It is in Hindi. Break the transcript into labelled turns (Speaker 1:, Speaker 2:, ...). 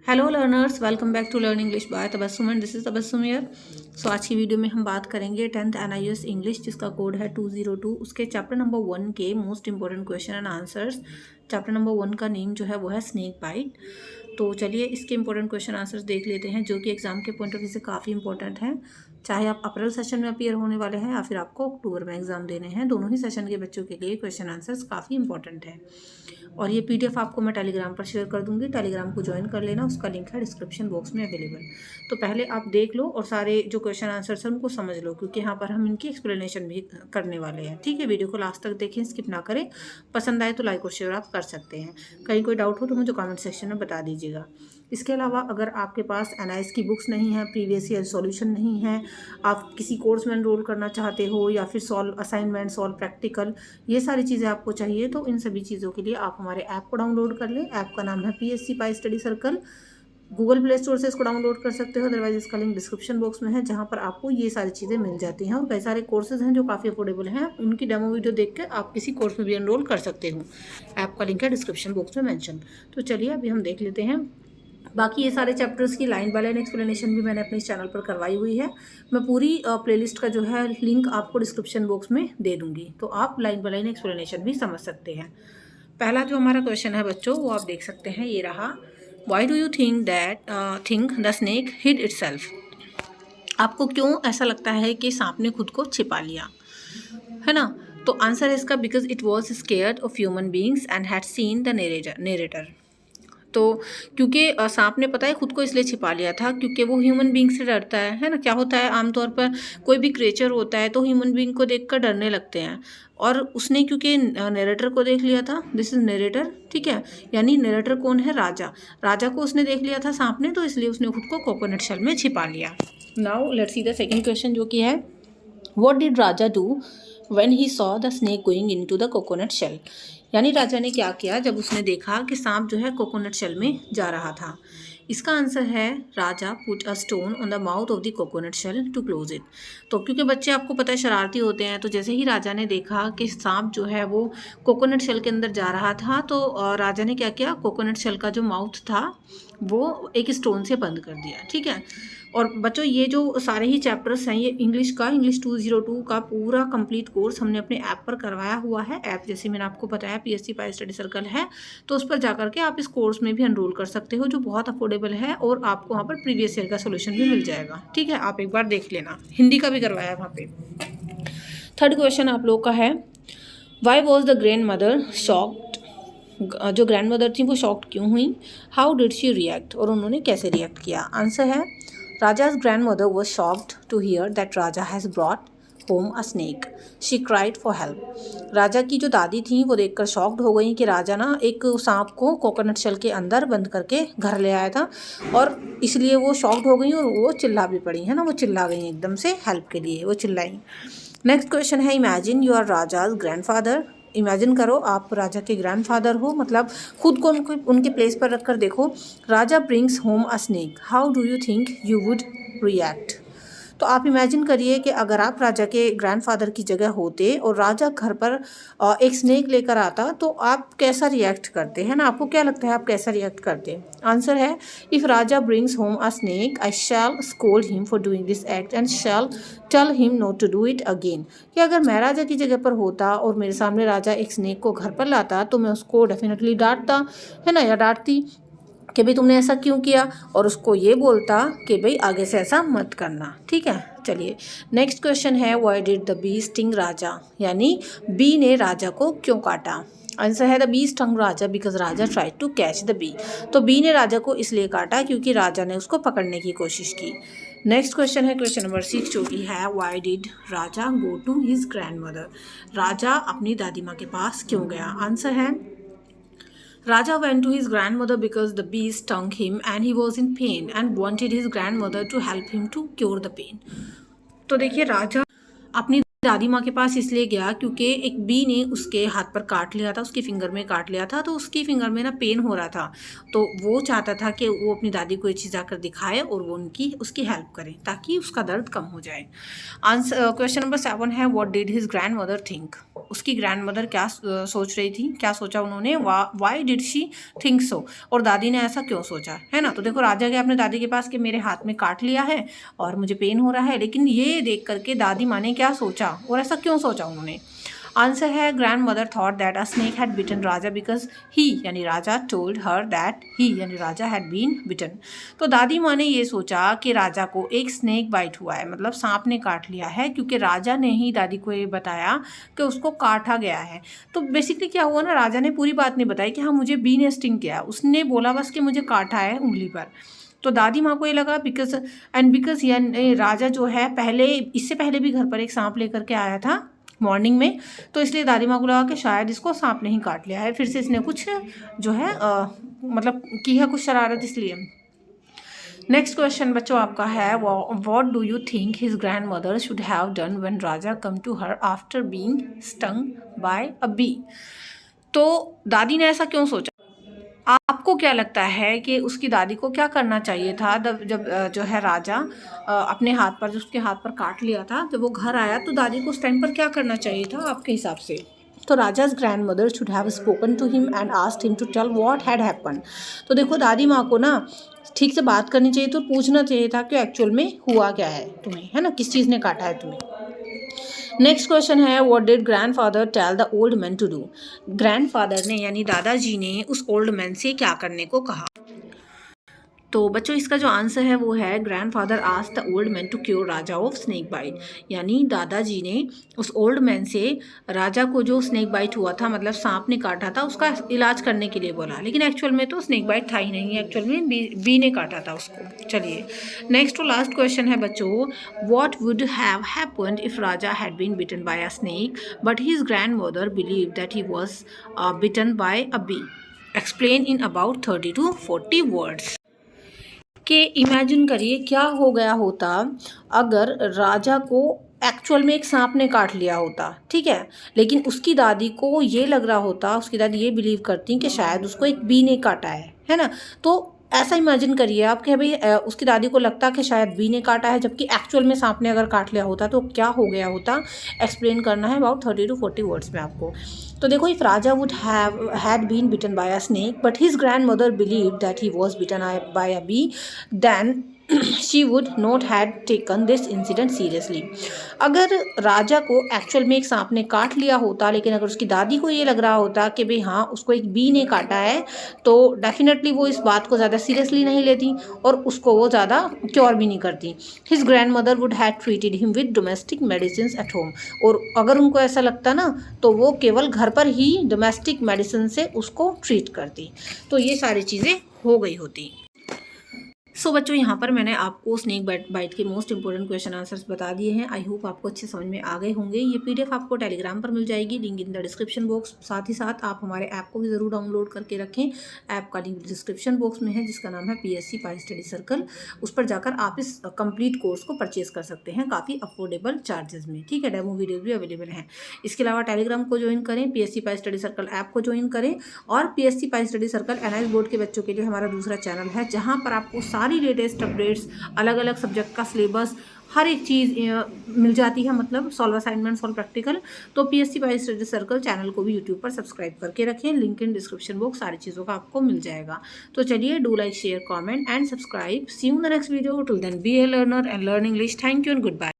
Speaker 1: Hello learners, welcome back to learn English by Tabassum and this is Tabassum here. So आज की वीडियो में हम बात करेंगे 10th NIOS इंग्लिश जिसका कोड है 202। उसके चैप्टर नंबर 1 के most important question and answers. Chapter number 1 का नेम जो है वो है स्नेक बाइट। तो चलिए इसके इंपॉर्टेंट क्वेश्चन आंसर्स देख लेते हैं जो कि एग्जाम के पॉइंट ऑफ व्यू से काफ़ी इंपॉर्टेंट हैं। चाहे आप अप्रैल सेशन में अपीयर होने वाले हैं या फिर आपको अक्टूबर में एग्जाम देने हैं, दोनों ही सेशन के बच्चों के लिए क्वेश्चन आंसर्स काफ़ी इंपॉर्टेंट है। और ये PDF आपको मैं टेलीग्राम पर शेयर कर दूंगी, टेलीग्राम को ज्वाइन कर लेना, उसका लिंक है डिस्क्रिप्शन बॉक्स में अवेलेबल। तो पहले आप देख लो और सारे जो क्वेश्चन आंसर्स हैं उनको समझ लो, क्योंकि यहाँ पर हम इनकी एक्सप्लेनेशन भी करने वाले हैं। ठीक है, वीडियो को लास्ट तक देखें, स्किप ना करें। पसंद आए तो लाइक और शेयर आप कर सकते हैं। कहीं कोई डाउट हो तो मुझे कमेंट सेक्शन में बता दीजिएगा। इसके अलावा अगर आपके पास NIS की बुक्स नहीं है, प्रीवियस ईयर सॉल्यूशन नहीं है, आप किसी कोर्स में एनरोल करना चाहते हो या फिर सॉल्व असाइनमेंट, सॉल्व प्रैक्टिकल, ये सारी चीज़ें आपको चाहिए, तो इन सभी चीज़ों के लिए आप हमारे ऐप को डाउनलोड कर लें। ऐप का नाम है PSC Pi Study Circle. Google Play Store से इसको डाउनलोड कर सकते हो, अदरवाइज इसका लिंक डिस्क्रिप्शन बॉक्स में है, जहाँ पर आपको ये सारी चीज़ें मिल जाती हैं। और कई सारे कोर्सेज हैं जो काफ़ी अफोर्डेबल हैं, उनकी डेमो वीडियो देख कर आप किसी कोर्स में भी एनरोल कर सकते हो। ऐप का लिंक है डिस्क्रिप्शन बॉक्स में मेंशन। तो चलिए अभी हम देख लेते हैं। बाकी ये सारे चैप्टर्स की लाइन बाय लाइन एक्सप्लेनेशन भी मैंने अपने इस चैनल पर करवाई हुई है। मैं पूरी प्लेलिस्ट का जो है लिंक आपको डिस्क्रिप्शन बॉक्स में दे दूँगी, तो आप लाइन बाय लाइन एक्सप्लेनेशन भी समझ सकते हैं। पहला जो हमारा क्वेश्चन है बच्चों, वो आप देख सकते हैं, ये रहा। Why do you think the snake hid itself? आपको क्यों ऐसा लगता है कि सांप ने खुद को छिपा लिया, है ना? तो आंसर है इसका, because it was scared of human beings and had seen the narrator. तो क्योंकि सांप ने पता है खुद को इसलिए छिपा लिया था क्योंकि वो ह्यूमन बींग से डरता है ना। क्या होता है, आमतौर पर कोई भी क्रिएचर होता है तो ह्यूमन बींग को देखकर डरने लगते हैं। और उसने क्योंकि नरेटर को देख लिया था, दिस इज नरेटर, ठीक है। यानी नरेटर कौन है? राजा। राजा को उसने देख लिया था सांप ने, तो इसलिए उसने खुद को कोकोनट शेल में छिपा लिया। Now let's see the second question, जो कि है what did Raja do when he saw the snake going into the coconut shell? यानी राजा ने क्या किया जब उसने देखा कि सांप जो है कोकोनट शेल में जा रहा था। इसका आंसर है, Raja put a stone on the mouth of the coconut shell to close it. तो क्योंकि बच्चे आपको पता है शरारती होते हैं, तो जैसे ही राजा ने देखा कि सांप जो है वो कोकोनट शेल के अंदर जा रहा था, तो राजा ने क्या किया, कोकोनट शेल का जो माउथ था वो एक स्टोन से बंद कर दिया। ठीक है। और बच्चों ये जो सारे ही चैप्टर्स हैं, ये इंग्लिश 202 का पूरा कंप्लीट कोर्स हमने अपने ऐप पर करवाया हुआ है। ऐप जैसे मैंने आपको बताया PSC पाई स्टडी सर्कल है, तो उस पर जाकर के आप इस कोर्स में भी एनरोल कर सकते हो, जो बहुत अफोर्डेबल है। और आपको वहाँ पर प्रीवियस ईयर का सोल्यूशन भी मिल जाएगा। ठीक है, आप एक बार देख लेना, हिंदी का भी करवाया है वहाँ पे। थर्ड क्वेश्चन आप लोग का है, why was the grand mother shocked? जो ग्रैंड मदर थी वो शॉक्ड क्यों हुई? How did she react? और उन्होंने कैसे रिएक्ट किया? आंसर है, राजा's grandmother was shocked to hear that Raja has brought home a snake. She cried for help. राजा की जो दादी थी वो देखकर शॉक्ड हो गई कि राजा ना एक सांप को कोकोनट शेल के अंदर बंद करके घर ले आया था, और इसलिए वो शॉक्ड हो गई और वो चिल्ला भी पड़ी, है ना। वो चिल्ला गई एकदम से, हेल्प के लिए वो चिल्लाई। नेक्स्ट क्वेश्चन है, imagine you are Raja's grandfather. Imagine करो आप राजा के ग्रैंडफादर हो, मतलब खुद को उनके प्लेस पर रखकर देखो। Raja brings home a snake, how do you think you would react? तो आप इमेजिन करिए कि अगर आप राजा के ग्रैंडफादर की जगह होते और राजा घर पर एक स्नेक लेकर आता, तो आप कैसा रिएक्ट करते हैं ना? आपको क्या लगता है आप कैसा रिएक्ट करते? आंसर है, if Raja brings home a snake I shall scold him for doing this act and shall tell him not to do it again. कि अगर मैं राजा की जगह पर होता और मेरे सामने राजा एक स्नेक को घर पर लाता, तो मैं उसको डेफिनेटली डांटता, है ना, या डांटती कि भाई तुमने ऐसा क्यों किया, और उसको ये बोलता कि भाई आगे से ऐसा मत करना। ठीक है, चलिए नेक्स्ट क्वेश्चन है, why did the bee sting Raja? यानी बी ने राजा को क्यों काटा? आंसर है, the bee stung Raja because Raja tried to catch the bee. तो बी ने राजा को इसलिए काटा क्योंकि राजा ने उसको पकड़ने की कोशिश की। नेक्स्ट क्वेश्चन है क्वेश्चन नंबर 6, जो कि है, why did Raja go to his grandmother? Raja अपनी दादी माँ के पास क्यों गया? आंसर है, Raja went to his grandmother because the bee stung him and he was in pain and wanted his grandmother to help him to cure the pain. तो देखिए राजा अपनी दादी माँ के पास इसलिए गया क्योंकि एक बी ने उसके हाथ पर काट लिया था, उसकी फिंगर में काट लिया था, तो उसकी फिंगर में ना पेन हो रहा था। तो वो चाहता था कि वो अपनी दादी को ये चीज़ आकर दिखाए और वो उसकी हेल्प करें ताकि उसका दर्द कम हो जाए। आंसर क्वेश्चन नंबर 7 है what did his grand mother think. उसकी ग्रैंड मदर क्या सोच रही थी, क्या सोचा उन्होंने, why did she think so, और दादी ने ऐसा क्यों सोचा, है ना। तो देखो राजा गया अपने दादी के पास कि मेरे हाथ में काट लिया है और मुझे पेन हो रहा है, लेकिन ये देख करके दादी माँ ने क्या सोचा और ऐसा क्यों सोचा उन्होंने। आंसर है grandmother thought that a snake had bitten Raja because he यानी Raja told her that he यानी राजा हैड बीन बिटन। तो दादी माँ ने ये सोचा कि राजा को एक स्नेक बाइट हुआ है, मतलब सांप ने काट लिया है, क्योंकि राजा ने ही दादी को ये बताया कि उसको काटा गया है। तो बेसिकली क्या हुआ ना, राजा ने पूरी बात नहीं बताई कि हाँ मुझे बी ने स्टिंग किया, उसने बोला बस कि मुझे काटा है उंगली पर। तो दादी माँ को ये लगा बिकॉज यानी राजा जो है इससे पहले भी घर पर एक सांप लेकर के आया था मॉर्निंग में, तो इसलिए दादी माँ को लगा कि शायद इसको सांप नहीं काट लिया है, फिर से इसने कुछ जो है मतलब की है कुछ शरारत, इसलिए। नेक्स्ट क्वेश्चन बच्चों आपका है what do you think his grandmother should have done when Raja come to her after being stung by a bee. तो दादी ने ऐसा क्यों सोचा, आपको क्या लगता है कि उसकी दादी को क्या करना चाहिए था जब जो है राजा अपने हाथ पर जो उसके हाथ पर काट लिया था, जब वो घर आया तो दादी को उस टाइम पर क्या करना चाहिए था आपके हिसाब से। तो Raja's grandmother should have spoken to him and asked him to tell what had happen. तो देखो दादी माँ को ना ठीक से बात करनी चाहिए, तो पूछना चाहिए था कि एक्चुअल में हुआ क्या है तुम्हें, है ना, किस चीज़ ने काटा है तुम्हें। नेक्स्ट क्वेश्चन है what did grandfather tell the old man to do. Grandfather ने यानी दादाजी ने उस ओल्ड मैन से क्या करने को कहा। तो बच्चों इसका जो आंसर है वो है grandfather asked the old man to cure Raja of snake bite. यानी दादाजी ने उस ओल्ड मैन से राजा को जो स्नेक बाइट हुआ था, मतलब सांप ने काटा था, उसका इलाज करने के लिए बोला, लेकिन एक्चुअल में तो स्नेक बाइट था ही नहीं, एक्चुअल में बी ने काटा था उसको। चलिए नेक्स्ट और लास्ट क्वेश्चन है बच्चों what would have happened if Raja had been bitten by a snake but his grandmother believe that he was bitten by a bee. Explain in about 30 to 40 words. कि इमेजिन करिए क्या हो गया होता अगर राजा को एक्चुअल में एक सांप ने काट लिया होता, ठीक है, लेकिन उसकी दादी को ये लग रहा होता, उसकी दादी ये बिलीव करती कि शायद उसको एक बी ने काटा है ना। तो ऐसा इमेजिन करिए आप कि भाई उसकी दादी को लगता कि शायद बी ने काटा है, जबकि एक्चुअल में सांप ने अगर काट लिया होता तो क्या हो गया होता। एक्सप्लेन करना है अबाउट 30 to 40 वर्ड्स में आपको। तो देखो if Raja would have had been bitten by a snake but his grandmother believe that he was bitten by a bee then she would not had taken this incident seriously. अगर राजा को एक्चुअल में एक सांप ने काट लिया होता, लेकिन अगर उसकी दादी को ये लग रहा होता कि भाई हाँ उसको एक बी ने काटा है, तो डेफिनेटली वो इस बात को ज़्यादा सीरियसली नहीं लेती और उसको वो ज़्यादा क्योर भी नहीं करती। His grand mother would have treated him with domestic medicine at home. और अगर उनको ऐसा लगता ना तो वो केवल घर पर ही डोमेस्टिक मेडिसिन से उसको ट्रीट करती। तो ये सारी चीज़ें हो गई होती। सो बच्चों यहाँ पर मैंने आपको स्नेक बाइट के मोस्ट इंपॉर्टेंट क्वेश्चन आंसर्स बता दिए हैं। आई होप आपको अच्छे समझ में आ गए होंगे। ये पीडीएफ आपको टेलीग्राम पर मिल जाएगी, link in the description box. साथ ही साथ आप हमारे ऐप को भी ज़रूर डाउनलोड करके रखें। ऐप का लिंक डिस्क्रिप्शन बॉक्स में है जिसका नाम है PSC पाई स्टडी सर्कल। उस पर जाकर आप इस कंप्लीट कोर्स को परचेज कर सकते हैं काफ़ी अफोर्डेबल चार्जेस में, ठीक है। डेमो वीडियो भी अवेलेबल हैं। इसके अलावा टेलीग्राम को ज्वाइन करें, PSC Pi Study circle app को ज्वाइन करें, और PSC Pi Study circle NIS board के बच्चों के लिए हमारा दूसरा चैनल है जहाँ पर आपको सारी लेटेस्ट अपडेट्स, अलग अलग सब्जेक्ट का सिलेबस, हर एक चीज़ मिल जाती है, मतलब सॉल्व असाइनमेंट, सॉल्व प्रैक्टिकल। तो PSC Pi Study circle channel को भी यूट्यूब पर सब्सक्राइब करके रखें, लिंक इन डिस्क्रिप्शन बॉक्स, सारी चीज़ों का आपको मिल जाएगा। तो चलिए do like, share, comment and subscribe. See you in the next video. Till then be a learner and learn English. Thank you and good bye.